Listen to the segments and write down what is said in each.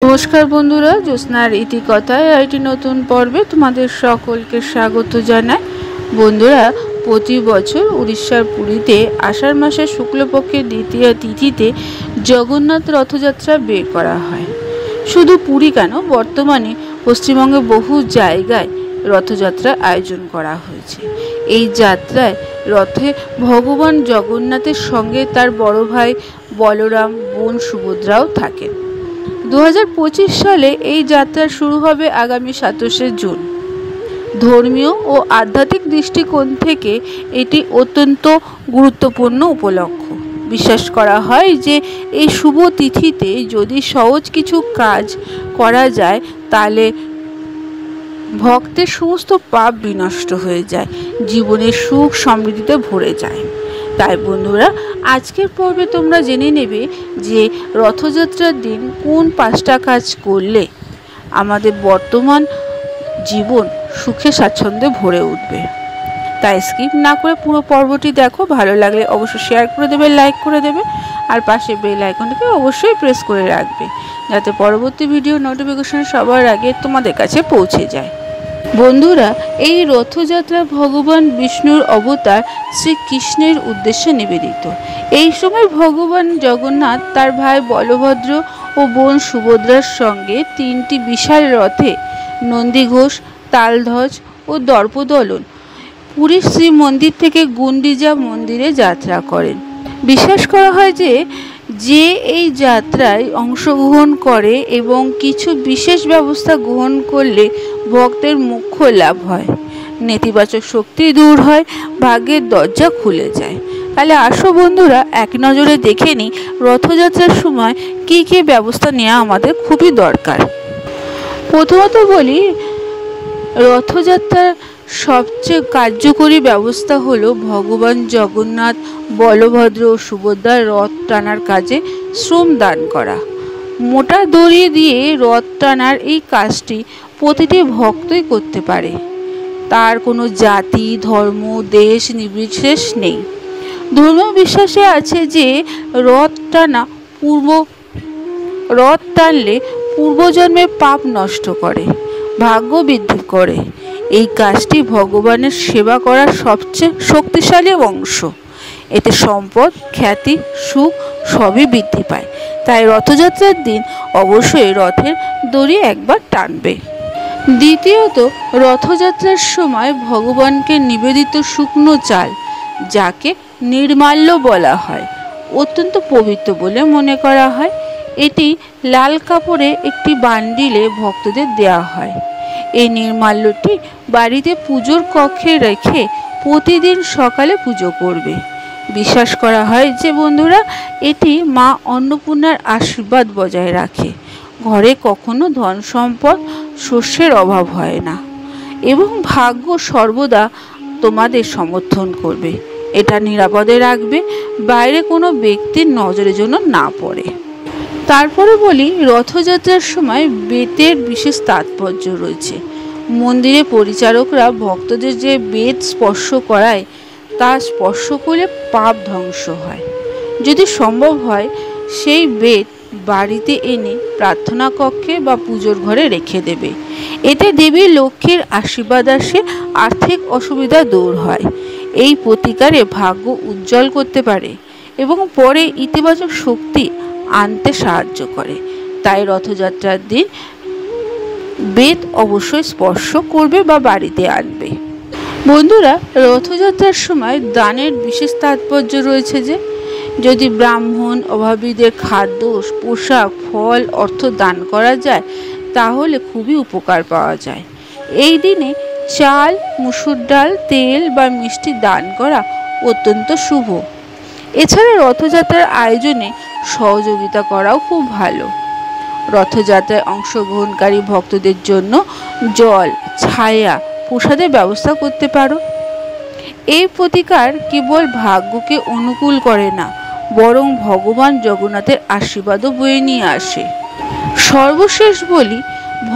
নমস্কার বন্ধুরা, জ্যোৎস্নার ইতিকথায় একটি নতুন পর্বে তোমাদের সকলকে স্বাগত জানাই। বন্ধুরা, প্রতি বছর উড়িষ্যার পুরীতে আষাঢ় মাসের শুক্লপক্ষের দ্বিতীয় তিথিতে জগন্নাথ রথযাত্রা বের করা হয়। শুধু পুরী কেন, বর্তমানে পশ্চিমবঙ্গে বহু জায়গায় রথযাত্রার আয়োজন করা হয়েছে। এই যাত্রায় রথে ভগবান জগন্নাথের সঙ্গে তার বড় ভাই বলরাম, বোন সুভদ্রাও থাকেন। 2025 সালে এই যাত্রা শুরু হবে আগামী 27শে জুন। ধর্মীয় ও আধ্যাত্মিক দৃষ্টিকোণ থেকে এটি অত্যন্ত গুরুত্বপূর্ণ উপলক্ষ। বিশ্বাস করা হয় যে এই শুভ তিথিতে যদি সহজ কিছু কাজ করা যায় তাহলে ভক্তের সমস্ত পাপ বিনষ্ট হয়ে যায়, জীবনের সুখ সমৃদ্ধিতে ভরে যায়। তাই বন্ধুরা, আজকের পর্বে তোমরা জেনে নেবে যে রথযাত্রার দিন কোন 5টা কাজ করলে আমাদের বর্তমান জীবন সুখে স্বাচ্ছন্দ্যে ভরে উঠবে। তাই স্কিপ না করে পুরো পর্বটি দেখো। ভালো লাগলে অবশ্যই শেয়ার করে দেবে, লাইক করে দেবে, আর পাশে বেল আইকনটাকে অবশ্যই প্রেস করে রাখবে যাতে পরবর্তী ভিডিও নোটিফিকেশন সবার আগে তোমাদের কাছে পৌঁছে যায়। বন্ধুরা, এই রথযাত্রা ভগবান বিষ্ণুর অবতার শ্রীকৃষ্ণের উদ্দেশ্যে নিবেদিত। এই সময় ভগবান জগন্নাথ তার ভাই বলভদ্র ও বোন সুভদ্রার সঙ্গে 3টি বিশাল রথে নন্দীঘোষ, তালধ্বজ ও দর্পদলন পুরীর শ্রী মন্দির থেকে গুন্ডিচা মন্দিরে যাত্রা করেন। বিশ্বাস করা হয় যে এই যাত্রায় অংশগ্রহণ করে এবং কিছু বিশেষ ব্যবস্থা গ্রহণ করলে ভক্তের মোক্ষ লাভ হয়, নেতিবাচক শক্তি দূর হয়, ভাগ্যের দরজা খুলে যায়। তাহলে আসো বন্ধুরা, এক নজরে দেখে নিই রথযাত্রার সময় কী কী ব্যবস্থা নেওয়া আমাদের খুবই দরকার। প্রথমত বলি, রথযাত্রার সবচেয়ে কার্যকরী ব্যবস্থা হলো ভগবান জগন্নাথ, বলভদ্র ও সুভদ্রার রথ টানার কাজে শ্রম দান করা। মোটা দড়ি দিয়ে রথ টানার এই কাজটি প্রতিটি ভক্তই করতে পারে। তার কোনো জাতি, ধর্ম, দেশ নির্বিশেষ নেই। ধর্মীয় বিশ্বাসে আছে যে রথ টানলে পূর্বজন্মের পাপ নষ্ট করে, ভাগ্য বৃদ্ধি করে। এই কাজটি ভগবানের সেবা করার সবচেয়ে শক্তিশালী অংশ। এতে সম্পদ, খ্যাতি, সুখ সবই বৃদ্ধি পায়। তাই রথযাত্রার দিন অবশ্যই রথের দড়ি একবার টানবে। দ্বিতীয়ত, রথযাত্রার সময় ভগবানকে নিবেদিত শুকনো চাল, যাকে নির্মাল্য বলা হয়, অত্যন্ত পবিত্র বলে মনে করা হয়। এটি লাল কাপড়ে একটি বান্ডিলে ভক্তদের দেওয়া হয়। এই নির্মাল্যটি বাড়িতে পুজোর কক্ষে রেখে প্রতিদিন সকালে পুজো করবে। বিশ্বাস করা হয় যে বন্ধুরা, এটি মা অন্নপূর্ণার আশীর্বাদ বজায় রাখে। ঘরে কখনো ধন সম্পদ, শস্যের অভাব হয় না এবং ভাগ্য সর্বদা তোমাদের সমর্থন করবে। এটা নিরাপদে রাখবে, বাইরে কোনো ব্যক্তির নজরের জন্য না পড়ে। তারপরে বলি, রথযাত্রার সময় বেতের বিশেষ তাৎপর্য রয়েছে। মন্দিরে পরিচারকরা ভক্তদের যে বেত স্পর্শ করায় তা স্পর্শ করলে পাপ ধ্বংস হয়। যদি সম্ভব হয় সেই বেত বাড়িতে এনে প্রার্থনা কক্ষে বা পুজোর ঘরে রেখে দেবে। এতে দেবী লক্ষ্মীর আশীর্বাদ আসে, আর্থিক অসুবিধা দূর হয়। এই প্রতিকারে ভাগ্য উজ্জ্বল করতে পারে এবং পরে ইতিবাচক শক্তি আনতে সাহায্য করে। তাই রথযাত্রার দিন বেত অবশ্যই স্পর্শ করবে বা বাড়িতে আনবে। বন্ধুরা, রথযাত্রার সময় দানের বিশেষ তাৎপর্য রয়েছে যে যদি ব্রাহ্মণ, অভাবীদের খাদ্য, পোশাক, ফল, অর্থ দান করা যায় তাহলে খুবই উপকার পাওয়া যায়। এই দিনে চাল, মুসুর ডাল, তেল বা মিষ্টি দান করা অত্যন্ত শুভ। এছাড়া রথযাত্রার আয়োজনে সহযোগিতা করাও খুব ভালো। রথযাত্রায় অংশগ্রহণকারী ভক্তদের জন্য জল, ছায়া, প্রসাদের ব্যবস্থা করতে পারো। এই প্রতিকার কেবল ভাগ্যকে অনুকূল করে না, বরং ভগবান জগন্নাথের আশীর্বাদও বয়ে নিয়ে আসে। সর্বশেষ বলি,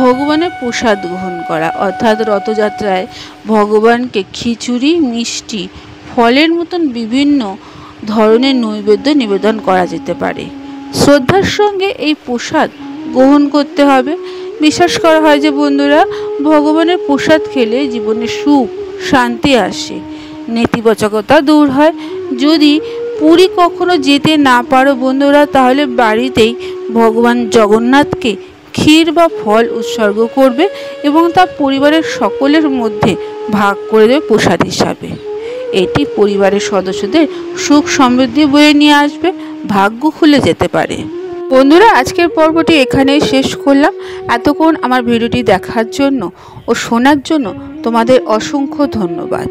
ভগবানের প্রসাদ গ্রহণ করা, অর্থাৎ রথযাত্রায় ভগবানকে খিচুড়ি, মিষ্টি, ফলের মতন বিভিন্ন ধরনের নৈবেদ্য নিবেদন করা যেতে পারে। শ্রদ্ধার সঙ্গে এই প্রসাদ গ্রহণ করতে হবে। বিশ্বাস করা হয় যে বন্ধুরা, ভগবানের প্রসাদ খেলে জীবনে সুখ শান্তি আসে, নেতিবাচকতা দূর হয়। যদি পুরী কখনো যেতে না পারো বন্ধুরা, তাহলে বাড়িতেই ভগবান জগন্নাথকে ক্ষীর বা ফল উৎসর্গ করবে এবং তা পরিবারের সকলের মধ্যে ভাগ করে দেবে প্রসাদ হিসাবে। এটি পরিবারের সদস্যদের সুখ সমৃদ্ধি বয়ে নিয়ে আসবে, ভাগ্য খুলে যেতে পারে। বন্ধুরা, আজকের পর্বটি এখানেই শেষ করলাম। এতক্ষণ আমার ভিডিওটি দেখার জন্য ও শোনার জন্য তোমাদের অসংখ্য ধন্যবাদ।